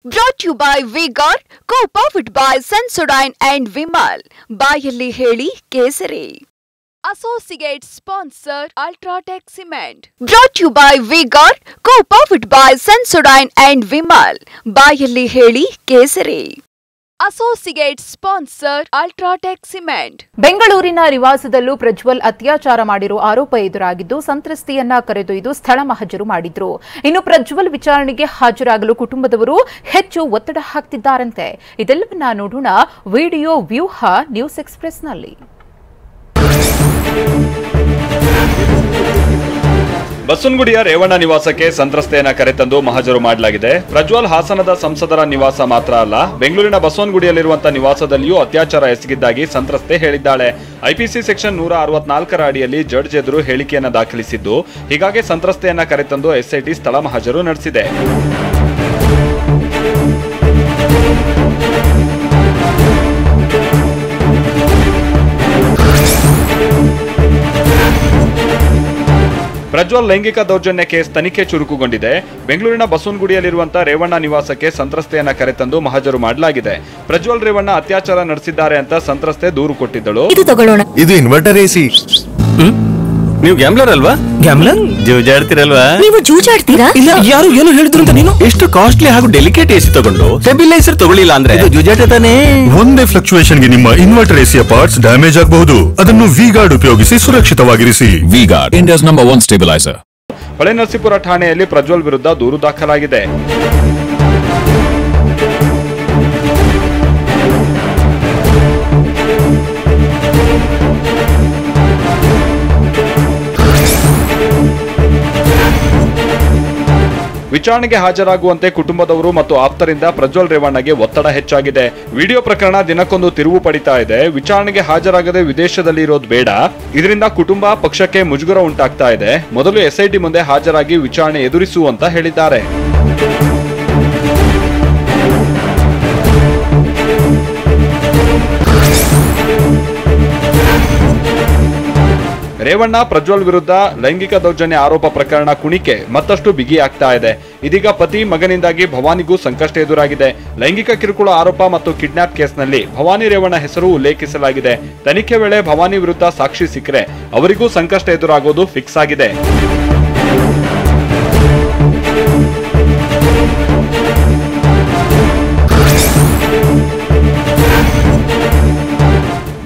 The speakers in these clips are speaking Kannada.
Brought to you by V-Guard, co-powered by Sensodyne and Vimal. ಬಾಯಲ್ಲಿ ಹೇಳಿ ಕೇಸರಿ. Associate sponsor Ultratech Cement. Brought to you by V-Guard, co-powered by Sensodyne and Vimal. ಬಾಯಲ್ಲಿ ಹೇಳಿ ಕೇಸರಿ. Associate sponsor UltraTech cement. ಬೆಂಗಳೂರಿನ ನಿವಾಸದಲ್ಲೂ ಪ್ರಜ್ವಲ್ ಅತ್ಯಾಚಾರ ಮಾಡಿರುವ ಆರೋಪ ಎದುರಾಗಿದ್ದು ಸಂತ್ರಸ್ತೆಯನ್ನ ಕರೆದೊಯ್ದು ಸ್ಥಳ ಮಹಜರು ಮಾಡಿದ್ರು. ಇನ್ನು ಪ್ರಜ್ವಲ್ ವಿಚಾರಣೆಗೆ ಹಾಜರಾಗಲು ಕುಟುಂಬದವರು ಹೆಚ್ಚು ಒತ್ತಡ ಹಾಕ್ತಿದ್ದಾರಂತೆ. ಇದೆಲ್ಲವನ್ನ ನೋಡೋಣ ವಿಡಿಯೋ ವ್ಯೂಹ ನ್ಯೂಸ್ ಎಕ್ಸ್‌ಪ್ರೆಸ್‌ನಲ್ಲಿ. ಬಸವನಗುಡಿಯ ರೇವಣ್ಣ ನಿವಾಸಕ್ಕೆ ಸಂತ್ರಸ್ತೆಯನ್ನ ಕರೆತಂದು ಮಹಜರು ಮಾಡಲಾಗಿದೆ. ಪ್ರಜ್ವಲ್ ಹಾಸನದ ಸಂಸದರ ನಿವಾಸ ಮಾತ್ರ ಅಲ್ಲ, ಬೆಂಗಳೂರಿನ ಬಸವನಗುಡಿಯಲ್ಲಿರುವಂತಹ ನಿವಾಸದಲ್ಲಿಯೂ ಅತ್ಯಾಚಾರ ಎಸಗಿದ್ದಾಗಿ ಸಂತ್ರಸ್ತೆ ಹೇಳಿದ್ದಾಳೆ. ಐಪಿಸಿ ಸೆಕ್ಷನ್ 164ರ ಅಡಿಯಲ್ಲಿ ಜಡ್ಜ್ ಎದುರು ಹೇಳಿಕೆಯನ್ನ ದಾಖಲಿಸಿದ್ದು, ಹೀಗಾಗಿ ಸಂತ್ರಸ್ತೆಯನ್ನ ಕರೆತಂದು ಎಸ್ಐಟಿ ಸ್ಥಳ ಮಹಜರು ನಡೆಸಿದೆ. ಪ್ರಜ್ವಲ್ ಲೈಂಗಿಕ ದೌರ್ಜನ್ಯ ಕೇಸ್ ತನಿಖೆ ಚುರುಕುಗೊಂಡಿದೆ. ಬೆಂಗಳೂರಿನ ಬಸವನಗುಡಿಯಲ್ಲಿರುವಂತಹ ರೇವಣ್ಣ ನಿವಾಸಕ್ಕೆ ಸಂತ್ರಸ್ತೆಯನ್ನ ಕರೆತಂದು ಮಹಜರು ಮಾಡಲಾಗಿದೆ. ಪ್ರಜ್ವಲ್ ರೇವಣ್ಣ ಅತ್ಯಾಚಾರ ನಡೆಸಿದ್ದಾರೆ ಅಂತ ಸಂತ್ರಸ್ತೆ ದೂರು ಕೊಟ್ಟಿದ್ದಳು. ಇದು ಇನ್ವರ್ಟರ್ ಎಸಿ. ನೀವು ಗ್ಯಾಮ್ಲರ್ ಅಲ್ವಾ? ಗ್ಯಾಮ್ಲರ್ ಜೂಜಾಡ್ತಿರಲ್ವಾ? ನೀವು ಜೂಜಾಡ್ತೀರಾ? ಇಲ್ಲ, ಯಾರು ಏನು ಹೇಳಿದ್ರು ಅಂತ ನೀನು ಎಷ್ಟು ಕಾಸ್ಟ್ಲಿ ಹಾಗೂ ಡೆಲಿಕೇಟ್ ಎಸಿ ತಗೊಂಡು ಸ್ಟೆಬಿಲೈಸರ್ ತಗೊಳ್ಳಿಲ್ಲ ಅಂದ್ರೆ ಇದು ಜೂಜಾಟ ತಾನೇ. ಒಂದೇ ಫ್ಲಕ್ಚುಯೇಷನ್ ಗೆ ನಿಮ್ಮ ಇನ್ವರ್ಟರ್ ಎಸಿಯ ಪಾರ್ಟ್ಸ್ ಡ್ಯಾಮೇಜ್ ಆಗಬಹುದು. ಅದನ್ನು V-Guard ಉಪಯೋಗಿಸಿ ಸುರಕ್ಷಿತವಾಗಿರಿಸಿ. V-Guard, India's #1 stabilizer. ಹೊಳೆನರಸೀಪುರ ಠಾಣೆಯಲ್ಲಿ ಪ್ರಜ್ವಲ್ ವಿರುದ್ಧ ದೂರು ದಾಖಲಾಗಿದೆ. ವಿಚಾರಣೆಗೆ ಹಾಜರಾಗುವಂತೆ ಕುಟುಂಬದವರು ಮತ್ತು ಆಪ್ತರಿಂದ ಪ್ರಜ್ವಲ್ ರೇವಣ್ಣಗೆ ಒತ್ತಡ ಹೆಚ್ಚಾಗಿದೆ. ವಿಡಿಯೋ ಪ್ರಕರಣ ದಿನಕ್ಕೊಂದು ತಿರುವು ಪಡಿತಾ ಇದೆ. ವಿಚಾರಣೆಗೆ ಹಾಜರಾಗದೆ ವಿದೇಶದಲ್ಲಿ ಇರೋದು ಬೇಡ, ಇದರಿಂದ ಕುಟುಂಬ ಪಕ್ಷಕ್ಕೆ ಮುಜುಗರ ಉಂಟಾಗ್ತಾ ಇದೆ. ಮೊದಲು ಎಸ್ಐಟಿ ಮುಂದೆ ಹಾಜರಾಗಿ ವಿಚಾರಣೆ ಎದುರಿಸು ಅಂತ ಹೇಳಿದ್ದಾರೆ. ರೇವಣ್ಣ ಪ್ರಜ್ವಲ್ ವಿರುದ್ಧ ಲೈಂಗಿಕ ದೌರ್ಜನ್ಯ ಆರೋಪ ಪ್ರಕರಣ ಕುಣಿಕೆ ಮತ್ತಷ್ಟು ಬಿಗಿಯಾಗ್ತಾ ಇದೆ. ಇದೀಗ ಪತಿ ಮಗನಿಂದಾಗಿ ಭವಾನಿಗೂ ಸಂಕಷ್ಟ ಎದುರಾಗಿದೆ. ಲೈಂಗಿಕ ಕಿರುಕುಳ ಆರೋಪ ಮತ್ತು ಕಿಡ್ನಾಪ್ ಕೇಸ್ನಲ್ಲಿ ಭವಾನಿ ರೇವಣ್ಣ ಹೆಸರು ಉಲ್ಲೇಖಿಸಲಾಗಿದೆ. ತನಿಖೆ ವೇಳೆ ಭವಾನಿ ವಿರುದ್ಧ ಸಾಕ್ಷಿ ಸಿಕ್ಕರೆ ಅವರಿಗೂ ಸಂಕಷ್ಟ ಎದುರಾಗೋದು ಫಿಕ್ಸ್ ಆಗಿದೆ.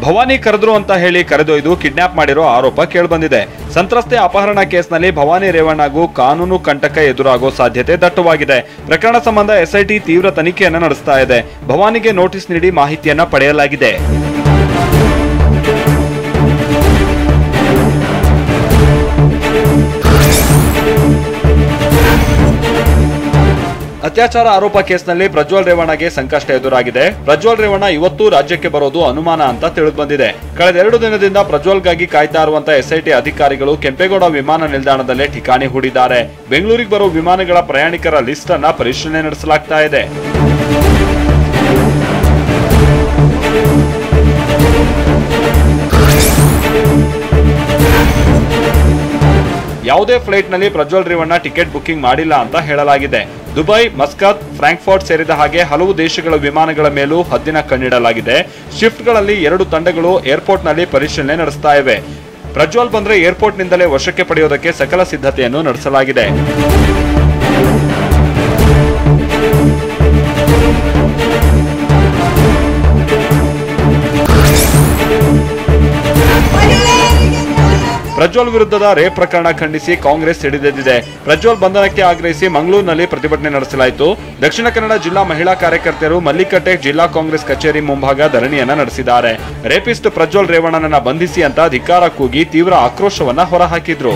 ಭವಾನಿ ಕರೆದ್ರು ಅಂತ ಹೇಳಿ ಕರೆದೊಯ್ದು ಕಿಡ್ನಾಪ್ ಮಾಡಿರೋ ಆರೋಪ ಕೇಳಿಬಂದಿದೆ. ಸಂತ್ರಸ್ತೆ ಅಪಹರಣ ಕೇಸ್ನಲ್ಲಿ ಭವಾನಿ ರೇವಣ್ಣಗೂ ಕಾನೂನು ಕಂಟಕ ಎದುರಾಗೋ ಸಾಧ್ಯತೆ ದಟ್ಟವಾಗಿದೆ. ಪ್ರಕರಣ ಸಂಬಂಧ ಎಸ್ಐಟಿ ತೀವ್ರ ತನಿಖೆಯನ್ನ ನಡೆಸ್ತಾ ಇದೆ. ಭವಾನಿಗೆ ನೋಟಿಸ್ ನೀಡಿ ಮಾಹಿತಿಯನ್ನ ಪಡೆಯಲಾಗಿದೆ. ಅತ್ಯಾಚಾರ ಆರೋಪ ಕೇಸ್ನಲ್ಲಿ ಪ್ರಜ್ವಲ್ ರೇವಣ್ಣಗೆ ಸಂಕಷ್ಟ ಎದುರಾಗಿದೆ. ಪ್ರಜ್ವಲ್ ರೇವಣ್ಣ ಇವತ್ತು ರಾಜ್ಯಕ್ಕೆ ಬರೋದು ಅನುಮಾನ ಅಂತ ತಿಳಿದುಬಂದಿದೆ. ಕಳೆದ 2 ದಿನದಿಂದ ಪ್ರಜ್ವಲ್ಗಾಗಿ ಕಾಯ್ತಾ ಇರುವಂತಹ ಎಸ್ಐಟಿ ಅಧಿಕಾರಿಗಳು ಕೆಂಪೇಗೌಡ ವಿಮಾನ ನಿಲ್ದಾಣದಲ್ಲೇ ಠಿಕಾಣಿ ಹೂಡಿದ್ದಾರೆ. ಬೆಂಗಳೂರಿಗೆ ಬರೋ ವಿಮಾನಗಳ ಪ್ರಯಾಣಿಕರ ಲಿಸ್ಟ್ ಅನ್ನ ಪರಿಶೀಲನೆ ನಡೆಸಲಾಗ್ತಾ ಇದೆ. ಯಾವುದೇ ಫ್ಲೈಟ್ ನಲ್ಲಿ ಪ್ರಜ್ವಲ್ ರೇವಣ್ಣ ಟಿಕೆಟ್ ಬುಕಿಂಗ್ ಮಾಡಿಲ್ಲ ಅಂತ ಹೇಳಲಾಗಿದೆ. ದುಬೈ, ಮಸ್ಕತ್, ಫ್ರಾಂಕ್ಫರ್ಟ್ ಸೇರಿದ ಹಾಗೆ ಹಲವು ದೇಶಗಳ ವಿಮಾನಗಳ ಮೇಲೂ ಹದ್ದಿನ ಕಣ್ಣಿಡಲಾಗಿದೆ. ಶಿಫ್ಟ್ಗಳಲ್ಲಿ 2 ತಂಡಗಳು ಏರ್ಪೋರ್ಟ್ ನಲ್ಲಿ ಪರಿಶೀಲನೆ ನಡೆಸ್ತಾ ಇವೆ. ಪ್ರಜ್ವಲ್ ಬಂದ್ರೆ ಏರ್ಪೋರ್ಟ್ ನಿಂದಲೇ ವಶಕ್ಕೆ ಪಡೆಯೋದಕ್ಕೆ ಸಕಲ ಸಿದ್ಧತೆಯನ್ನು ನಡೆಸಲಾಗಿದೆ. ಪ್ರಜ್ವಲ್ ವಿರುದ್ಧದ ರೇಪ್ ಪ್ರಕರಣ ಖಂಡಿಸಿ ಕಾಂಗ್ರೆಸ್ ಸಿಡಿದೆದ್ದಿದೆ. ಪ್ರಜ್ವಲ್ ಬಂಧನಕ್ಕೆ ಆಗ್ರಹಿಸಿ ಮಂಗಳೂರಿನಲ್ಲಿ ಪ್ರತಿಭಟನೆ ನಡೆಸಲಾಯಿತು. ದಕ್ಷಿಣ ಕನ್ನಡ ಜಿಲ್ಲಾ ಮಹಿಳಾ ಕಾರ್ಯಕರ್ತೆಯರು ಮಲ್ಲಿಕಟ್ಟೆ ಜಿಲ್ಲಾ ಕಾಂಗ್ರೆಸ್ ಕಚೇರಿ ಮುಂಭಾಗ ಧರಣಿಯನ್ನ ನಡೆಸಿದ್ದಾರೆ. ರೇಪಿಸ್ಟ್ ಪ್ರಜ್ವಲ್ ರೇವಣ್ಣನನ್ನ ಬಂಧಿಸಿ ಅಂತ ಧಿಕ್ಕಾರ ಕೂಗಿ ತೀವ್ರ ಆಕ್ರೋಶವನ್ನ ಹೊರಹಾಕಿದ್ರು.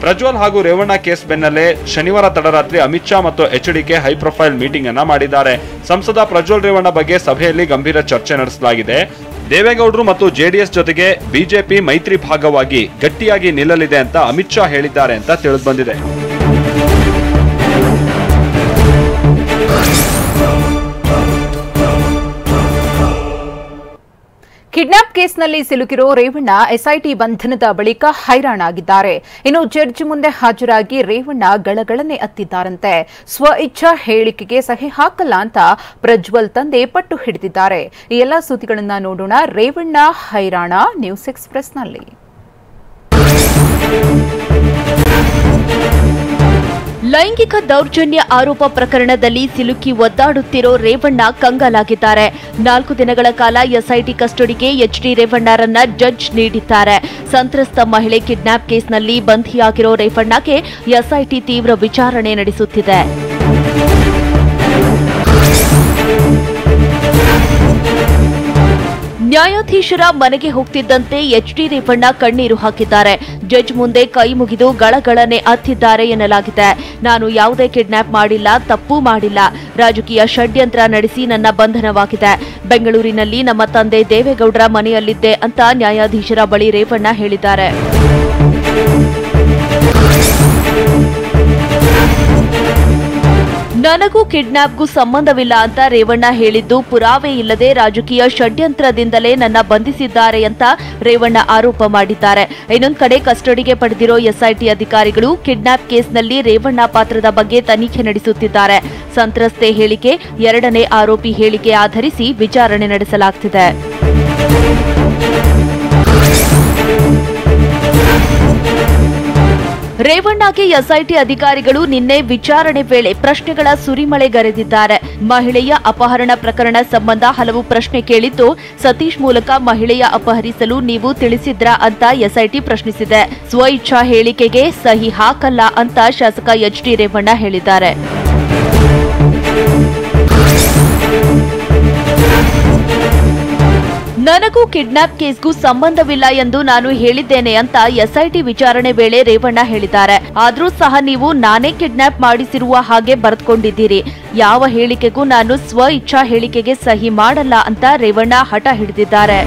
ಪ್ರಜ್ವಲ್ ಹಾಗೂ ರೇವಣ್ಣ ಕೇಸ್ ಬೆನ್ನಲ್ಲೇ ಶನಿವಾರ ತಡರಾತ್ರಿ ಅಮಿತ್ ಶಾ ಮತ್ತು ಎಚ್ಡಿಕೆ ಹೈ ಪ್ರೊಫೈಲ್ ಮೀಟಿಂಗ್ ಅನ್ನ ಮಾಡಿದ್ದಾರೆ. ಸಂಸದ ಪ್ರಜ್ವಲ್ ರೇವಣ್ಣ ಬಗ್ಗೆ ಸಭೆಯಲ್ಲಿ ಗಂಭೀರ ಚರ್ಚೆ ನಡೆಸಲಾಗಿದೆ. ದೇವೇಗೌಡರು ಮತ್ತು ಜೆಡಿಎಸ್ ಜೊತೆಗೆ ಬಿಜೆಪಿ ಮೈತ್ರಿ ಭಾಗವಾಗಿ ಗಟ್ಟಿಯಾಗಿ ನಿಲ್ಲಲಿದೆ ಅಂತ ಅಮಿತ್ ಶಾ ಹೇಳಿದ್ದಾರೆ ಅಂತ ತಿಳಿದುಬಂದಿದೆ. ಕಿಡ್ನಾಪ್ ಕೇಸ್ನಲ್ಲಿ ಸಿಲುಕಿರೋ ರೇವಣ್ಣ ಎಸ್ಐಟಿ ಬಂಧನದ ಬಳಿಕ ಹೈರಾಣಾಗಿದ್ದಾರೆ. ಇನ್ನು ಜಡ್ಜ್ ಮುಂದೆ ಹಾಜರಾಗಿ ರೇವಣ್ಣ ಗಳಗಳನೆ ಅತ್ತಿದ್ದಾರಂತೆ. ಸ್ವಇಚ್ಛಾ ಹೇಳಿಕೆಗೆ ಸಹಿ ಹಾಕಲ್ಲ ಅಂತ ಪ್ರಜ್ವಲ್ ತಂದೆ ಪಟ್ಟು ಹಿಡಿದಿದ್ದಾರೆ. ಈ ಎಲ್ಲಾ ಸುದ್ದಿಗಳನ್ನ ನೋಡೋಣ. ರೇವಣ್ಣ ಹೈರಾಣ ನ್ಯೂಸ್ ಎಕ್ಸ್‌ಪ್ರೆಸ್‌ನಲ್ಲಿ. ಲೈಂಗಿಕ ದೌರ್ಜನ್ಯ ಆರೋಪ ಪ್ರಕರಣದಲ್ಲಿ ಸಿಲುಕಿ ಒದ್ದಾಡುತ್ತಿರೋ ರೇವಣ್ಣ ಕಂಗಾಲಾಗಿದ್ದಾರೆ. 4 ದಿನಗಳ ಕಾಲ ಎಸ್ಐಟಿ ಕಸ್ಟಡಿಗೆ ಎಚ್ಡಿ ರೇವಣ್ಣರನ್ನ ಜಡ್ಜ್ ನೀಡಿದ್ದಾರೆ. ಸಂತ್ರಸ್ತ ಮಹಿಳೆ ಕಿಡ್ನಾಪ್ ಕೇಸ್ನಲ್ಲಿ ಬಂಧಿಯಾಗಿರೋ ರೇವಣ್ಣಗೆ ಎಸ್ಐಟಿ ತೀವ್ರ ವಿಚಾರಣೆ ನಡೆಸುತ್ತಿದೆ. ನ್ಯಾಯಾಧೀಶರ ಮನೆಗೆ ಹೋಗ್ತಿದ್ದಂತೆ ಎಚ್ಡಿ ರೇವಣ್ಣ ಕಣ್ಣೀರು ಹಾಕಿದ್ದಾರೆ. ಜಡ್ಜ್ ಮುಂದೆ ಕೈ ಮುಗಿದು ಗಳಗಳನೆ ಅತ್ತಿದ್ದಾರೆ ಎನ್ನಲಾಗಿದೆ. ನಾನು ಯಾವುದೇ ಕಿಡ್ನಾಪ್ ಮಾಡಿಲ್ಲ, ತಪ್ಪು ಮಾಡಿಲ್ಲ. ರಾಜಕೀಯ ಷಡ್ಯಂತ್ರ ನಡೆಸಿ ನನ್ನ ಬಂಧನವಾಗಿದೆ. ಬೆಂಗಳೂರಿನಲ್ಲಿ ನಮ್ಮ ತಂದೆ ದೇವೇಗೌಡರ ಮನೆಯಲ್ಲಿದ್ದೆ ಅಂತ ನ್ಯಾಯಾಧೀಶರ ಬಳಿ ರೇವಣ್ಣ ಹೇಳಿದ್ದಾರೆ. ನನಗೂ ಕಿಡ್ನಾಪ್ಗೂ ಸಂಬಂಧವಿಲ್ಲ ಅಂತ ರೇವಣ್ಣ ಹೇಳಿದ್ದು ಪುರಾವೆ ಇಲ್ಲದೆ ರಾಜಕೀಯ ಷಡ್ಯಂತ್ರದಿಂದಲೇ ನನ್ನ ಬಂಧಿಸಿದ್ದಾರೆ ಅಂತ ರೇವಣ್ಣ ಆರೋಪ ಮಾಡಿದ್ದಾರೆ. ಇನ್ನೊಂದು ಕಡೆ ಕಸ್ಟಡಿಗೆ ಪಡೆದಿರೋ ಎಸ್ಐಟಿ ಅಧಿಕಾರಿಗಳು ಕಿಡ್ನಾಪ್ ಕೇಸ್ನಲ್ಲಿ ರೇವಣ್ಣ ಪಾತ್ರದ ಬಗ್ಗೆ ತನಿಖೆ ನಡೆಸುತ್ತಿದ್ದಾರೆ. ಸಂತ್ರಸ್ತೆ ಹೇಳಿಕೆ, 2ನೇ ಆರೋಪಿ ಹೇಳಿಕೆ ಆಧರಿಸಿ ವಿಚಾರಣೆ ನಡೆಸಲಾಗುತ್ತಿದೆ. ರೇವಣ್ಣಗೆ ಎಸ್ಐಟಿ ಅಧಿಕಾರಿಗಳು ನಿನ್ನೆ ವಿಚಾರಣೆ ವೇಳೆ ಪ್ರಶ್ನೆಗಳ ಸುರಿಮಳೆಗರೆದಿದ್ದಾರೆ. ಮಹಿಳೆಯ ಅಪಹರಣ ಪ್ರಕರಣ ಸಂಬಂಧ ಹಲವು ಪ್ರಶ್ನೆ ಕೇಳಿದ್ದು, ಸತೀಶ್ ಮೂಲಕ ಮಹಿಳೆಯ ಅಪಹರಿಸಲು ನೀವು ತಿಳಿಸಿದ್ರಾ ಅಂತ ಎಸ್ಐಟಿ ಪ್ರಶ್ನಿಸಿದೆ. ಸ್ವಇಚ್ಛಾ ಹೇಳಿಕೆಗೆ ಸಹಿ ಹಾಕಲ್ಲ ಅಂತ ಶಾಸಕ ಎಚ್ಡಿ ರೇವಣ್ಣ ಹೇಳಿದ್ದಾರೆ. ನನಗೂ ಕಿಡ್ನಾಪ್ ಕೇಸ್ಗೂ ಸಂಬಂಧವಿಲ್ಲ ಎಂದು ನಾನು ಹೇಳಿದ್ದೇನೆ ಅಂತ ಎಸ್ಐಟಿ ವಿಚಾರಣೆ ವೇಳೆ ರೇವಣ್ಣ ಹೇಳಿದ್ದಾರೆ. ಆದ್ರೂ ಸಹ ನೀವು ನಾನೇ ಕಿಡ್ನಾಪ್ ಮಾಡಿಸಿರುವ ಹಾಗೆ ಬರೆದುಕೊಂಡಿದ್ದೀರಿ. ಯಾವ ಹೇಳಿಕೆಗೂ ನಾನು ಸ್ವ ಇಚ್ಛಾ ಹೇಳಿಕೆಗೆ ಸಹಿ ಮಾಡಲ್ಲ ಅಂತ ರೇವಣ್ಣ ಹಠ ಹಿಡಿದಿದ್ದಾರೆ.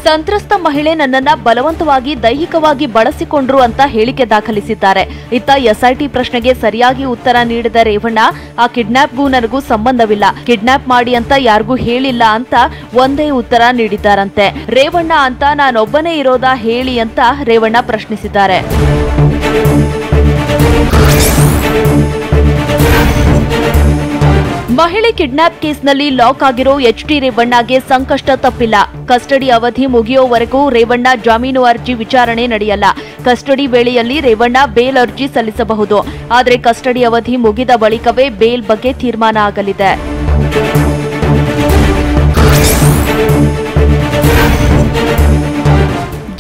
ಸಂತ್ರಸ್ತ ಮಹಿಳೆ ನನ್ನನ್ನ ಬಲವಂತವಾಗಿ ದೈಹಿಕವಾಗಿ ಬಳಸಿಕೊಂಡ್ರು ಅಂತ ಹೇಳಿಕೆ ದಾಖಲಿಸಿದ್ದಾರೆ. ಇತ್ತ ಎಸ್ಐಟಿ ಪ್ರಶ್ನೆಗೆ ಸರಿಯಾಗಿ ಉತ್ತರ ನೀಡಿದ ರೇವಣ್ಣ, ಆ ಕಿಡ್ನಾಪ್ಗೂ ನನಗೂ ಸಂಬಂಧವಿಲ್ಲ, ಕಿಡ್ನಾಪ್ ಮಾಡಿ ಅಂತ ಯಾರಿಗೂ ಹೇಳಿಲ್ಲ ಅಂತ ಒಂದೇ ಉತ್ತರ ನೀಡಿದ್ದಾರಂತೆ. ರೇವಣ್ಣ ಅಂತ ನಾನೊಬ್ಬನೇ ಇರೋದಾ ಹೇಳಿ ಅಂತ ರೇವಣ್ಣ ಪ್ರಶ್ನಿಸಿದ್ದಾರೆ. ಮಹಿಳೆ ಕಿಡ್ನಾಪ್ ಕೇಸ್ನಲ್ಲಿ ಲಾಕ್ ಆಗಿರೋ ಎಚ್ಡಿ ರೇವಣ್ಣಗೆ ಸಂಕಷ್ಟ ತಪ್ಪಿಲ್ಲ. ಕಸ್ಟಡಿ ಅವಧಿ ಮುಗಿಯೋವರೆಗೂ ರೇವಣ್ಣ ಜಾಮೀನು ಅರ್ಜಿ ವಿಚಾರಣೆ ನಡೆಯಲ್ಲ. ಕಸ್ಟಡಿ ವೇಳೆಯಲ್ಲಿ ರೇವಣ್ಣ ಬೇಲ್ ಅರ್ಜಿ ಸಲ್ಲಿಸಬಹುದು. ಆದರೆ ಕಸ್ಟಡಿ ಅವಧಿ ಮುಗಿದ ಬಳಿಕವೇ ಬೇಲ್ ಬಗ್ಗೆ ತೀರ್ಮಾನ ಆಗಲಿದೆ.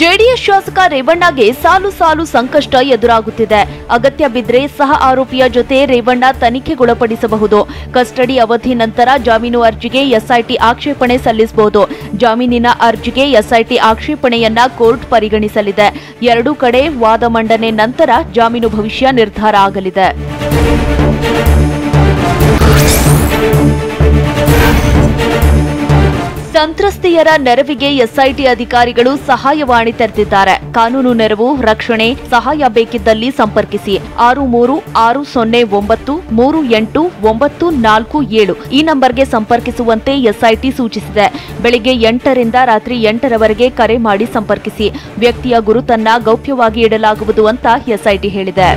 ಜೆಡಿಎಸ್ ಶಾಸಕ ರೇವಣ್ಣಗೆ ಸಾಲು ಸಾಲು ಸಂಕಷ್ಟ ಎದುರಾಗುತ್ತಿದೆ. ಅಗತ್ಯ ಬಿದ್ದರೆ ಸಹ ಆರೋಪಿಯ ಜೊತೆ ರೇವಣ್ಣ ತನಿಖೆಗೊಳಪಡಿಸಬಹುದು. ಕಸ್ಟಡಿ ಅವಧಿ ನಂತರ ಜಾಮೀನು ಅರ್ಜಿಗೆ ಎಸ್ಐಟಿ ಆಕ್ಷೇಪಣೆ ಸಲ್ಲಿಸಬಹುದು. ಜಾಮೀನಿನ ಅರ್ಜಿಗೆ ಎಸ್ಐಟಿ ಆಕ್ಷೇಪಣೆಯನ್ನ ಕೋರ್ಟ್ ಪರಿಗಣಿಸಲಿದೆ. ಎರಡೂ ಕಡೆ ವಾದ ಮಂಡನೆ ನಂತರ ಜಾಮೀನು ಭವಿಷ್ಯ ನಿರ್ಧಾರ ಆಗಲಿದೆ. ಸಂತ್ರಸ್ತೆಯರ ನೆರವಿಗೆ ಎಸ್ಐಟಿ ಅಧಿಕಾರಿಗಳು ಸಹಾಯವಾಣಿ ತೆರೆದಿದ್ದಾರೆ. ಕಾನೂನು ನೆರವು, ರಕ್ಷಣೆ, ಸಹಾಯ ಬೇಕಿದ್ದಲ್ಲಿ ಸಂಪರ್ಕಿಸಿ 6360938947 ಈ ನಂಬರ್ಗೆ ಸಂಪರ್ಕಿಸುವಂತೆ ಎಸ್ಐಟಿ ಸೂಚಿಸಿದೆ. ಬೆಳಿಗ್ಗೆ 8 ರಿಂದ ರಾತ್ರಿ 8 ರವರೆಗೆ ಕರೆ ಮಾಡಿ ಸಂಪರ್ಕಿಸಿ. ವ್ಯಕ್ತಿಯ ಗುರುತನ್ನ ಗೌಪ್ಯವಾಗಿ ಇಡಲಾಗುವುದು ಅಂತ ಎಸ್ಐಟಿ ಹೇಳಿದೆ.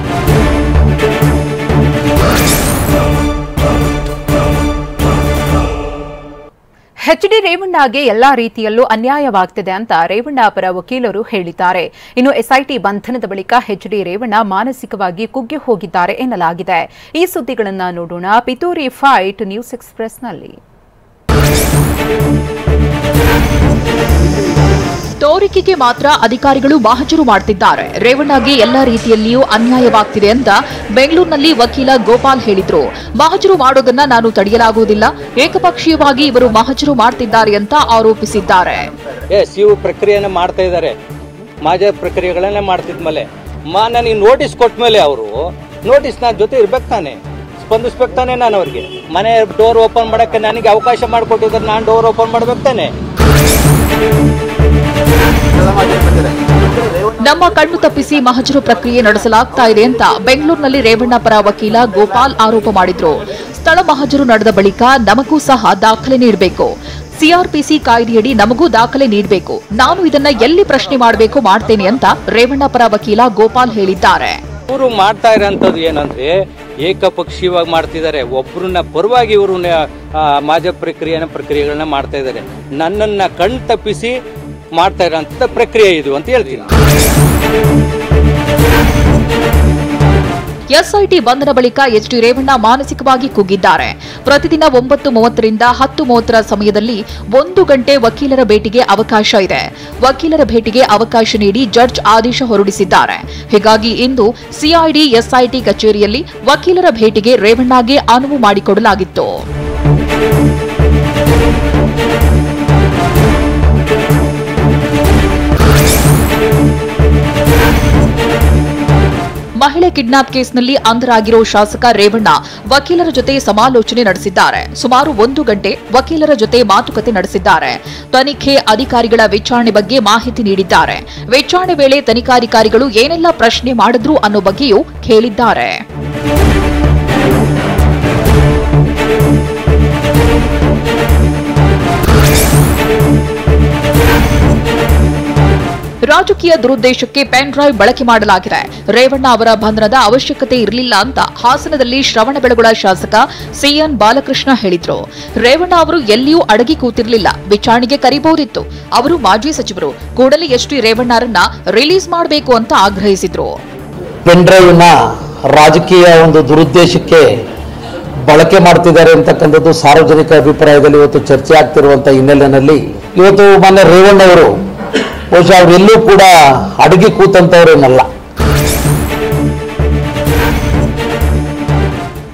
ಎಚ್ಡಿ ರೇವಣ್ಣಗೆ ಎಲ್ಲಾ ರೀತಿಯಲ್ಲೂ ಅನ್ಯಾಯವಾಗ್ತಿದೆ ಅಂತ ರೇವಣ್ಣ ಪರ ವಕೀಲರು ಹೇಳಿದ್ದಾರೆ. ಇನ್ನು ಎಸ್ಐಟಿ ಬಂಧನದ ಬಳಿಕ ಎಚ್ಡಿ ರೇವಣ್ಣ ಮಾನಸಿಕವಾಗಿ ಕುಗ್ಗಿ ಹೋಗಿದ್ದಾರೆ ಎನ್ನಲಾಗಿದೆ. ಈ ಸುದ್ದಿಗಳನ್ನು ನೋಡೋಣ. ಪಿತೂರಿ ಫೈಟ್ ನ್ಯೂಸ್ ಎಕ್ಸ್‌ಪ್ರೆಸ್‌ನಲ್ಲಿ. ತೋರಿಕೆಗೆ ಮಾತ್ರ ಅಧಿಕಾರಿಗಳು ಮಹಜರು ಮಾಡುತ್ತಿದ್ದಾರೆ. ರೇವಣ್ಣಗೆ ಎಲ್ಲಾ ರೀತಿಯಲ್ಲಿಯೂ ಅನ್ಯಾಯವಾಗ್ತಿದೆ ಅಂತ ಬೆಂಗಳೂರಿನಲ್ಲಿ ವಕೀಲ ಗೋಪಾಲ್ ಹೇಳಿದ್ರು. ಮಹಜರು ಮಾಡೋದನ್ನ ನಾನು ತಡೆಯಲಾಗುವುದಿಲ್ಲ, ಏಕಪಕ್ಷೀಯವಾಗಿ ಇವರು ಮಹಜರು ಮಾಡ್ತಿದ್ದಾರೆ ಅಂತ ಆರೋಪಿಸಿದ್ದಾರೆ. ಇವರು ಪ್ರಕ್ರಿಯೆಯನ್ನು ಮಾಡ್ತಾ ಇದ್ದಾರೆ. ಮಹಜರು ಪ್ರಕ್ರಿಯೆಗಳನ್ನೇ ಮಾಡ್ತಿದ್ಮೇಲೆ ನನಗೆ ನೋಟಿಸ್ ಕೊಟ್ಟ ಮೇಲೆ ಅವರು ನೋಟಿಸ್ ನನ್ನ ಜೊತೆ ಇರ್ಬೇಕು ತಾನೆ, ಸ್ಪಂದಿಸ್ಬೇಕು ತಾನೆ. ನಾನು ಅವ್ರಿಗೆ ಮನೆ ಡೋರ್ ಓಪನ್ ಮಾಡಕ್ಕೆ ನನಗೆ ಅವಕಾಶ ಮಾಡಿಕೊಟ್ಟಿದ್ರೆ ನಾನು ಡೋರ್ ಓಪನ್ ಮಾಡ್ಬೇಕು ತಾನೆ. ನಮ್ಮ ಕಣ್ಣು ತಪ್ಪಿಸಿ ಮಹಜರು ಪ್ರಕ್ರಿಯೆ ನಡೆಸಲಾಗ್ತಾ ಇದೆ ಅಂತ ಬೆಂಗಳೂರಿನಲ್ಲಿ ರೇವಣ್ಣ ಪರ ವಕೀಲ ಗೋಪಾಲ್ ಆರೋಪ ಮಾಡಿದ್ರು. ಸ್ಥಳ ಮಹಜರು ನಡೆದ ಬಳಿಕ ನಮಗೂ ಸಹ ದಾಖಲೆ ನೀಡಬೇಕು. ಸಿಆರ್ಪಿಸಿ ಕಾಯ್ದೆಯಡಿ ನಮಗೂ ದಾಖಲೆ ನೀಡಬೇಕು. ನಾನು ಇದನ್ನ ಎಲ್ಲಿ ಪ್ರಶ್ನೆ ಮಾಡಬೇಕು ಮಾಡ್ತೇನೆ ಅಂತ ರೇವಣ್ಣ ಪರ ವಕೀಲ ಗೋಪಾಲ್ ಹೇಳಿದ್ದಾರೆ. ಇವರು ಮಾಡ್ತಾ ಇರೋಂಥದ್ದು ಏನಂದ್ರೆ ಏಕಪಕ್ಷೀಯವಾಗಿ ಮಾಡ್ತಿದ್ದಾರೆ. ಒಬ್ಬರನ್ನ ಪರವಾಗಿ ಇವರು ಮಾಜ ಪ್ರಕ್ರಿಯೆಗಳನ್ನ ಮಾಡ್ತಾ ಇದ್ದಾರೆ. ನನ್ನನ್ನ ಕಣ್ ತಪ್ಪಿಸಿ ಮಾಡ್ತಾ ಇರೋಂಥ ಪ್ರಕ್ರಿಯೆ ಇದು ಅಂತ ಹೇಳ್ತೀನಿ. ಎಸ್ಐಟಿ ಬಂಧನ ಬಳಿಕ ಎಚ್ಡಿ ರೇವಣ್ಣ ಮಾನಸಿಕವಾಗಿ ಕುಗ್ಗಿದ್ದಾರೆ. ಪ್ರತಿದಿನ 9:30ರಿಂದ 10:30 ಸಮಯದಲ್ಲಿ 1 ಗಂಟೆ ವಕೀಲರ ಭೇಟಿಗೆ ಅವಕಾಶ ಇದೆ. ವಕೀಲರ ಭೇಟಿಗೆ ಅವಕಾಶ ನೀಡಿ ಜಡ್ಜ್ ಆದೇಶ ಹೊರಡಿಸಿದ್ದಾರೆ. ಹೀಗಾಗಿ ಇಂದು ಸಿಐಡಿ ಎಸ್ಐಟಿ ಕಚೇರಿಯಲ್ಲಿ ವಕೀಲರ ಭೇಟಿಗೆ ರೇವಣ್ಣಗೆ ಅನುವು ಮಾಡಿಕೊಡಲಾಗಿತ್ತು. ಮಹಿಳೆ ಕಿಡ್ನಾಪ್ ಕೇಸ್ನಲ್ಲಿ ಅಂಧರಾಗಿರೋ ಶಾಸಕ ರೇವಣ್ಣ ವಕೀಲರ ಜೊತೆ ಸಮಾಲೋಚನೆ ನಡೆಸಿದ್ದಾರೆ. ಸುಮಾರು 1 ಗಂಟೆ ವಕೀಲರ ಜೊತೆ ಮಾತುಕತೆ ನಡೆಸಿದ್ದಾರೆ. ತನಿಖೆ ಅಧಿಕಾರಿಗಳ ವಿಚಾರಣೆ ಬಗ್ಗೆ ಮಾಹಿತಿ ನೀಡಿದ್ದಾರೆ. ವಿಚಾರಣೆ ವೇಳೆ ತನಿಖಾಧಿಕಾರಿಗಳು ಏನೆಲ್ಲ ಪ್ರಶ್ನೆ ಮಾಡಿದ್ರು ಅನ್ನೋ ಬಗ್ಗೆಯೂ ಕೇಳಿದ್ದಾರೆ. ರಾಜಕೀಯ ದುರುದ್ದೇಶಕ್ಕೆ ಪೆನ್ ಡ್ರೈವ್ ಬಳಕೆ ಮಾಡಲಾಗಿದೆ. ರೇವಣ್ಣ ಅವರ ಬಂಧನದ ಅವಶ್ಯಕತೆ ಇರಲಿಲ್ಲ ಅಂತ ಹಾಸನದಲ್ಲಿ ಶ್ರವಣಬೆಳಗೊಳ ಶಾಸಕ ಸಿಎನ್ ಬಾಲಕೃಷ್ಣ ಹೇಳಿದ್ರು. ರೇವಣ್ಣ ಅವರು ಎಲ್ಲಿಯೂ ಅಡಗಿ ಕೂತಿರಲಿಲ್ಲ, ವಿಚಾರಣೆಗೆ ಕರೀಬಹುದಿತ್ತು. ಅವರು ಮಾಜಿ ಸಚಿವರು, ಕೂಡಲೇ ಎಚ್ಡಿ ರೇವಣ್ಣರನ್ನ ರಿಲೀಸ್ ಮಾಡಬೇಕು ಅಂತ ಆಗ್ರಹಿಸಿದ್ರು. ಪೆನ್ ಡ್ರೈವ್ ನ ರಾಜಕೀಯ ಒಂದು ದುರುದ್ದೇಶಕ್ಕೆ ಬಳಕೆ ಮಾಡ್ತಿದ್ದಾರೆ ಅಂತಕ್ಕಂಥದ್ದು ಸಾರ್ವಜನಿಕ ಅಭಿಪ್ರಾಯದಲ್ಲಿ ಇವತ್ತು ಚರ್ಚೆ ಆಗ್ತಿರುವಂತಹ ಹಿನ್ನೆಲೆಯಲ್ಲಿ ಇವತ್ತು ಮಾನ್ಯ ರೇವಣ್ಣ ಅವರು ಬಹುಶಃ ಅವರೆಲ್ಲೂ ಕೂಡ ಅಡಗಿ ಕೂತಂತವರೇನಲ್ಲ.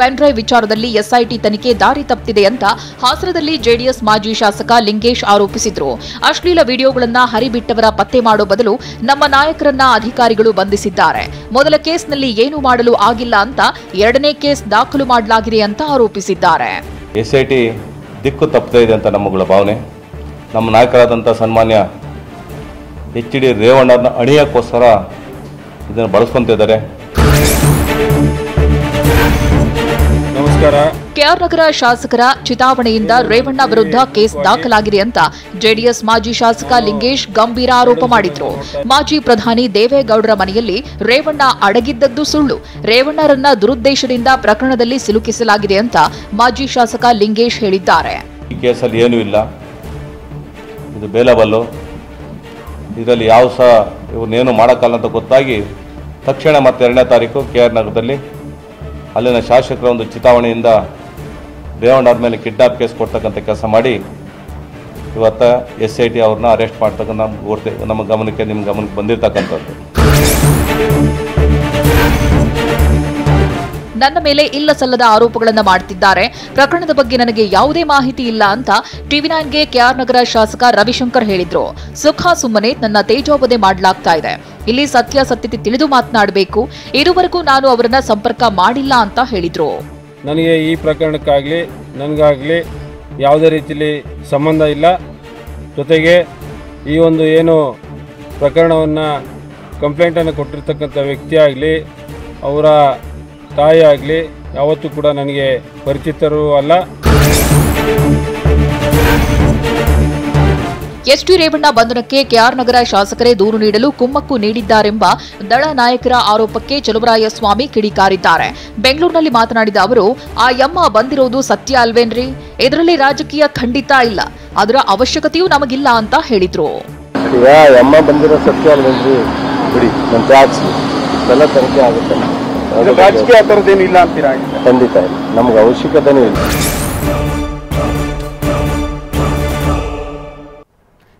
ಪೆನ್ ಡ್ರೈವ್ ವಿಚಾರದಲ್ಲಿ ಎಸ್ಐಟಿ ತನಿಖೆ ದಾರಿ ತಪ್ಪಿದೆ ಅಂತ ಹಾಸನದಲ್ಲಿ ಜೆಡಿಎಸ್ ಮಾಜಿ ಶಾಸಕ ಲಿಂಗೇಶ್ ಆರೋಪಿಸಿದ್ರು. ಅಶ್ಲೀಲ ವಿಡಿಯೋಗಳನ್ನ ಹರಿಬಿಟ್ಟವರ ಪತ್ತೆ ಮಾಡೋ ಬದಲು ನಮ್ಮ ನಾಯಕರನ್ನ ಅಧಿಕಾರಿಗಳು ಬಂಧಿಸಿದ್ದಾರೆ. ಮೊದಲ ಕೇಸ್ನಲ್ಲಿ ಏನು ಮಾಡಲು ಆಗಿಲ್ಲ ಅಂತ 2ನೇ ಕೇಸ್ ದಾಖಲು ಮಾಡಲಾಗಿದೆ ಅಂತ ಆರೋಪಿಸಿದ್ದಾರೆ. ಎಸ್ಐಟಿ ದಿಕ್ಕು ತಪ್ಪದೇ ಇದೆ ಅಂತ ನಮ್ಮಗಳ ಭಾವನೆ. ನಮ್ಮ ನಾಯಕರಾದಂಥ ಸನ್ಮಾನ್ಯ ಎಚ್.ಡಿ. ರೇವಣ್ಣರನ್ನ ಅಣಿಯಕ್ಕೋಸ್ಕರ ಇದನ್ನು ಬಳಸ್ಕೊಂತಿದ್ದಾರೆ. ನಮಸ್ಕಾರ. ಕೆಆರ್ ನಗರ ಶಾಸಕರ ಚಿತಾವಣೆಯಿಂದ ರೇವಣ್ಣ ವಿರುದ್ಧ ಕೇಸ್ ದಾಖಲಾಗಿದೆ ಅಂತ ಜೆಡಿಎಸ್ ಮಾಜಿ ಶಾಸಕ ಲಿಂಗೇಶ್ ಗಂಭೀರ ಆರೋಪ ಮಾಡಿದ್ರು. ಮಾಜಿ ಪ್ರಧಾನಿ ದೇವೇಗೌಡರ ಮನೆಯಲ್ಲಿ ರೇವಣ್ಣ ಅಡಗಿದ್ದದ್ದು ಸುಳ್ಳು. ರೇವಣ್ಣರನ್ನ ದುರುದ್ದೇಶದಿಂದ ಪ್ರಕರಣದಲ್ಲಿ ಸಿಲುಕಿಸಲಾಗಿದೆ ಅಂತ ಮಾಜಿ ಶಾಸಕ ಲಿಂಗೇಶ್ ಹೇಳಿದ್ದಾರೆ. ಈ ಕೇಸಲ್ಲಿ ಏನೂ ಇಲ್ಲ, ಇದು ಬೇಲಬಲ್ಲು. ಇದರಲ್ಲಿ ಯಾವ ಸಹ ಇವನ್ನೇನು ಮಾಡೋಕ್ಕಲ್ಲ ಅಂತ ಗೊತ್ತಾಗಿ ತಕ್ಷಣ ಮತ್ತೆ 2ನೇ ತಾರೀಕು ಕೆಆರ್ ನಗರದಲ್ಲಿ ಅಲ್ಲಿನ ಶಾಸಕರ ಒಂದು ಚಿತಾವಣೆಯಿಂದ ರೇವಣ್ಣವ್ರ ಮೇಲೆ ಕಿಡ್ನಾಪ್ ಕೇಸ್ ಕೊಡ್ತಕ್ಕಂಥ ಕೆಲಸ ಮಾಡಿ ಇವತ್ತು ಎಸ್ಐಟಿ ಅವ್ರನ್ನ ಅರೆಸ್ಟ್ ಮಾಡ್ತಕ್ಕಂಥ ನಮ್ಮ ಗಮನಕ್ಕೆ ನಿಮ್ಮ ಗಮನಕ್ಕೆ ಬಂದಿರತಕ್ಕಂಥದ್ದು. ನನ್ನ ಮೇಲೆ ಇಲ್ಲ ಸಲ್ಲದ ಆರೋಪಗಳನ್ನು ಮಾಡುತ್ತಿದ್ದಾರೆ. ಪ್ರಕರಣದ ಬಗ್ಗೆ ನನಗೆ ಯಾವುದೇ ಮಾಹಿತಿ ಇಲ್ಲ ಅಂತ ಟಿವಿ9ಗೆ ಕೆಆರ್ ನಗರ ಶಾಸಕ ರವಿಶಂಕರ್ ಹೇಳಿದ್ರು. ಸುಖ ಸುಮ್ಮನೆ ನನ್ನ ತೇಜೋವಧೆ ಮಾಡಲಾಗ್ತಾ ಇದೆ. ಇಲ್ಲಿ ಸತ್ಯಾಸತ್ಯತೆ ತಿಳಿದು ಮಾತನಾಡಬೇಕು. ಇದುವರೆಗೂ ನಾನು ಅವರನ್ನ ಸಂಪರ್ಕ ಮಾಡಿಲ್ಲ ಅಂತ ಹೇಳಿದ್ರು. ನನಗೆ ಈ ಪ್ರಕರಣಕ್ಕಾಗಲಿ ನನಗಾಗಲಿ ಯಾವುದೇ ರೀತಿಯಲ್ಲಿ ಸಂಬಂಧ ಇಲ್ಲ. ಜೊತೆಗೆ ಈ ಒಂದು ಏನು ಪ್ರಕರಣವನ್ನು ಕಂಪ್ಲೇಂಟನ್ನು ಕೊಟ್ಟಿರ್ತಕ್ಕಂಥ ವ್ಯಕ್ತಿ ಆಗಲಿ ಅವರ ತಾಯಿ ಆಗಲಿ ಯಾವತ್ತೂ ಕೂಡ ನನಗೆ ಪರಿಚಿತರು ಅಲ್ಲ. ಎಚ್ಡಿ ರೇವಣ್ಣ ಬಂಧನಕ್ಕೆ ಕೆಆರ್ ನಗರ ಶಾಸಕರೇ ದೂರು ನೀಡಲು ಕುಮ್ಮಕ್ಕು ನೀಡಿದ್ದಾರೆಂಬ ದಳ ನಾಯಕರ ಆರೋಪಕ್ಕೆ ಚಲುವರಾಯಸ್ವಾಮಿ ಕಿಡಿಕಾರಿದ್ದಾರೆ. ಬೆಂಗಳೂರಿನಲ್ಲಿ ಮಾತನಾಡಿದ ಅವರು, ಆ ಯಮ್ಮ ಬಂದಿರೋದು ಸತ್ಯ ಅಲ್ವೇನ್ರಿ? ಇದರಲ್ಲಿ ರಾಜಕೀಯ ಖಂಡಿತ ಇಲ್ಲ, ಅದರ ಅವಶ್ಯಕತೆಯೂ ನಮಗಿಲ್ಲ ಅಂತ ಹೇಳಿದ್ರು. ಯಮ್ಮ ಬಂದಿರೋ ಸತ್ಯ ಅಲ್ವೇನ್ರಿ? ಬಿಡಿ, ನಮ್ಮ ಟ್ಯಾಕ್ಸ್ ಎಲ್ಲ ತನಿಖೆ ಆಗುತ್ತೆ. ರಾಜಕೀಯ ಆ ಥರದ್ದೇನು ಇಲ್ಲ ಅಂತೀರಾ? ಖಂಡಿತ ನಮ್ಗೆ ಅವಶ್ಯಕತೆನೂ ಇಲ್ಲ.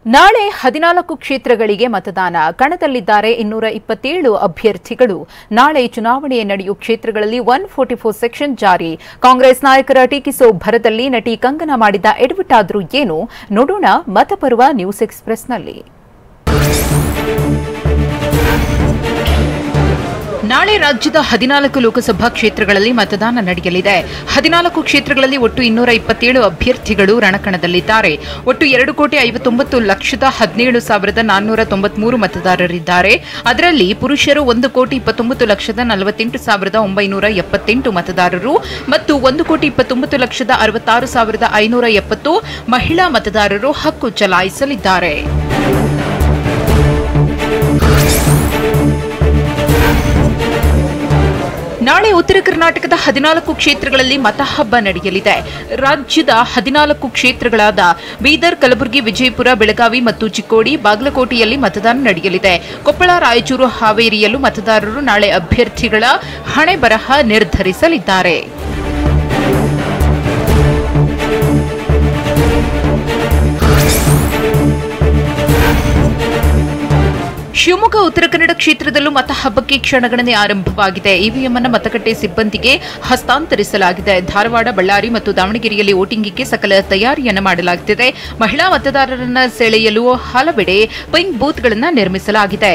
ನಾಳೆ 14 ಕ್ಷೇತ್ರಗಳಿಗೆ ಮತದಾನ. ಕಣದಲ್ಲಿದ್ದಾರೆ 227 ಅಭ್ಯರ್ಥಿಗಳು. ನಾಳೆ ಚುನಾವಣೆ ನಡೆಯುವ ಕ್ಷೇತ್ರಗಳಲ್ಲಿ 144 ಸೆಕ್ಷನ್ ಜಾರಿ. ಕಾಂಗ್ರೆಸ್ ನಾಯಕರ ಟೀಕಿಸೋ ಭರದಲ್ಲಿ ನಟಿ ಕಂಗನಾ ಮಾಡಿದ ಎಡವಟ್ಟಾದ್ರೂ ಏನು ನೋಡೋಣ ಮತಪರ್ವ ನ್ಯೂಸ್ ಎಕ್ಸ್‌ಪ್ರೆಸ್‌ನಲ್ಲಿ. ನಾಳೆ ರಾಜ್ಯದ 14 ಲೋಕಸಭಾ ಕ್ಷೇತ್ರಗಳಲ್ಲಿ ಮತದಾನ ನಡೆಯಲಿದೆ. 14 ಕ್ಷೇತ್ರಗಳಲ್ಲಿ ಒಟ್ಟು 227 ಅಭ್ಯರ್ಥಿಗಳು ರಣಕಣದಲ್ಲಿದ್ದಾರೆ. ಒಟ್ಟು 2,59,17,493 ಮತದಾರರಿದ್ದಾರೆ. ಅದರಲ್ಲಿ ಪುರುಷರು 1,29,48,978 ಮತದಾರರು ಮತ್ತು 1,29,66,570 ಮಹಿಳಾ ಮತದಾರರು ಹಕ್ಕು ಚಲಾಯಿಸಲಿದ್ದಾರೆ. ನಾಳೆ ಉತ್ತರ ಕರ್ನಾಟಕದ 14 ಕ್ಷೇತ್ರಗಳಲ್ಲಿ ಮತಹಬ್ಬ ನಡೆಯಲಿದೆ. ರಾಜ್ಯದ 14 ಕ್ಷೇತ್ರಗಳಾದ ಬೀದರ್, ಕಲಬುರಗಿ, ವಿಜಯಪುರ, ಬೆಳಗಾವಿ ಮತ್ತು ಚಿಕ್ಕೋಡಿ, ಬಾಗಲಕೋಟೆಯಲ್ಲಿ ಮತದಾನ ನಡೆಯಲಿದೆ. ಕೊಪ್ಪಳ, ರಾಯಚೂರು, ಹಾವೇರಿಯಲ್ಲೂ ಮತದಾರರು ನಾಳೆ ಅಭ್ಯರ್ಥಿಗಳ ಹಣೆ ಬರಹ ನಿರ್ಧರಿಸಲಿದ್ದಾರೆ. ಶಿವಮೊಗ್ಗ ಉತ್ತರ ಕನ್ನಡ ಕ್ಷೇತ್ರದಲ್ಲೂ ಮತಹಬ್ಬಕ್ಕೆ ಕ್ಷಣಗಣನೆ ಆರಂಭವಾಗಿದೆ. ಇವಿಎಂ ಅನ್ನು ಮತಗಟ್ಟೆ ಸಿಬ್ಬಂದಿಗೆ ಹಸ್ತಾಂತರಿಸಲಾಗಿದೆ. ಧಾರವಾಡ, ಬಳ್ಳಾರಿ ಮತ್ತು ದಾವಣಗೆರೆಯಲ್ಲಿ ವೋಟಿಂಗಿಗೆ ಸಕಲ ತಯಾರಿಯನ್ನು ಮಾಡಲಾಗುತ್ತಿದೆ. ಮಹಿಳಾ ಮತದಾರರನ್ನು ಸೆಳೆಯಲು ಹಲವೆಡೆ ಪಿಂಕ್ ಬೂತ್ಗಳನ್ನು ನಿರ್ಮಿಸಲಾಗಿದೆ.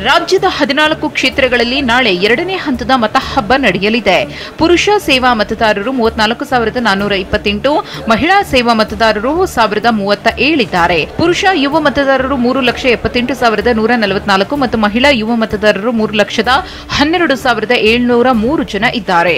ರಾಜ್ಯದ 14 ಕ್ಷೇತ್ರಗಳಲ್ಲಿ ನಾಳೆ 2ನೇ ಹಂತದ ಮತಹಬ್ಬ ನಡೆಯಲಿದೆ. ಪುರುಷ ಸೇವಾ ಮತದಾರರು 34,428, ಮಹಿಳಾ ಸೇವಾ ಮತದಾರರು 1,037 ಇದ್ದಾರೆ. ಪುರುಷ ಯುವ ಮತದಾರರು 3,78,144 ಮತ್ತು ಮಹಿಳಾ ಯುವ ಮತದಾರರು 3,12,703 ಜನ ಇದ್ದಾರೆ.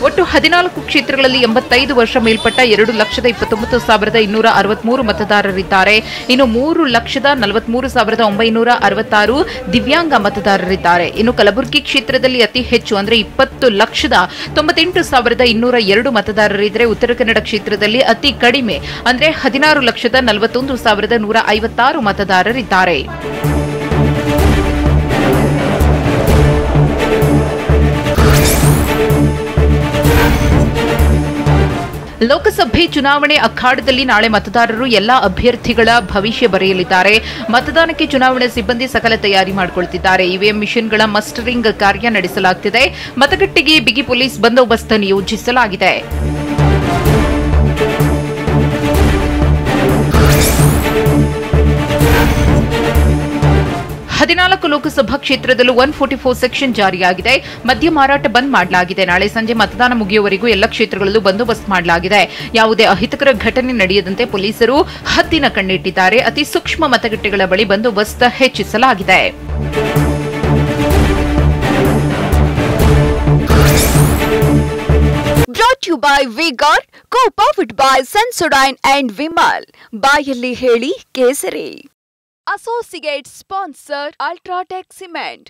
ಒಟ್ಟು 14 ಕ್ಷೇತ್ರಗಳಲ್ಲಿ 85 ವರ್ಷ ಮೇಲ್ಪಟ್ಟ 2,29,263 ಮತದಾರರಿದ್ದಾರೆ. ಇನ್ನು 3,43,966 ದಿವ್ಯಾಂಗ ಮತದಾರರಿದ್ದಾರೆ. ಇನ್ನು ಕಲಬುರಗಿ ಕ್ಷೇತ್ರದಲ್ಲಿ ಅತಿ ಹೆಚ್ಚು ಅಂದರೆ 20,98,202 ಮತದಾರರಿದ್ದರೆ ಉತ್ತರ ಕನ್ನಡ ಕ್ಷೇತ್ರದಲ್ಲಿ ಅತಿ ಕಡಿಮೆ ಅಂದರೆ 16,41,156 ಮತದಾರರಿದ್ದಾರೆ. ಲೋಕಸಭೆ ಚುನಾವಣೆ ಅಖಾಡದಲ್ಲಿ ನಾಳೆ ಮತದಾರರು ಎಲ್ಲಾ ಅಭ್ಯರ್ಥಿಗಳ ಭವಿಷ್ಯ ಬರೆಯಲಿದ್ದಾರೆ. ಮತದಾನಕ್ಕೆ ಚುನಾವಣಾ ಸಿಬ್ಬಂದಿ ಸಕಲ ತಯಾರಿ ಮಾಡಿಕೊಳ್ಳುತ್ತಿದ್ದಾರೆ. ಇವಿಎಂ ಮಿಷನ್ಗಳ ಮಸ್ಟರಿಂಗ್ ಕಾರ್ಯ ನಡೆಸಲಾಗುತ್ತಿದೆ. ಮತಗಟ್ಟೆಗೆ ಬಿಗಿ ಪೊಲೀಸ್ ಬಂದೋಬಸ್ತ್ ನಿಯೋಜಿಸಲಾಗಿದೆ. 14 ಲೋಕಸಭಾ ಕ್ಷೇತ್ರದಲ್ಲೂ 144 ಸೆಕ್ಷನ್ ಜಾರಿಯಾಗಿದೆ. ಮದ್ಯ ಮಾರಾಟ ಬಂದ್ ಮಾಡಲಾಗಿದೆ. ನಾಳೆ ಸಂಜೆ ಮತದಾನ ಮುಗಿಯುವವರೆಗೂ ಎಲ್ಲ ಕ್ಷೇತ್ರಗಳಲ್ಲೂ ಬಂದೋಬಸ್ತ್ ಮಾಡಲಾಗಿದೆ. ಯಾವುದೇ ಅಹಿತಕರ ಘಟನೆ ನಡೆಯದಂತೆ ಪೊಲೀಸರು ಹದ್ದಿನ ಕಣ್ಣಿಟ್ಟಿದ್ದಾರೆ. ಅತಿ ಸೂಕ್ಷ್ಮ ಮತಗಟ್ಟೆಗಳ ಬಳಿ ಬಂದೋಬಸ್ತ್ ಹೆಚ್ಚಿಸಲಾಗಿದೆ. Brought to you by V-Guard, co-powered by Sensodyne and Vimal. ಬಾಯಲ್ಲಿ ಹೇಳಿ ಕೇಸರಿ. Associate sponsor Ultratech Cement.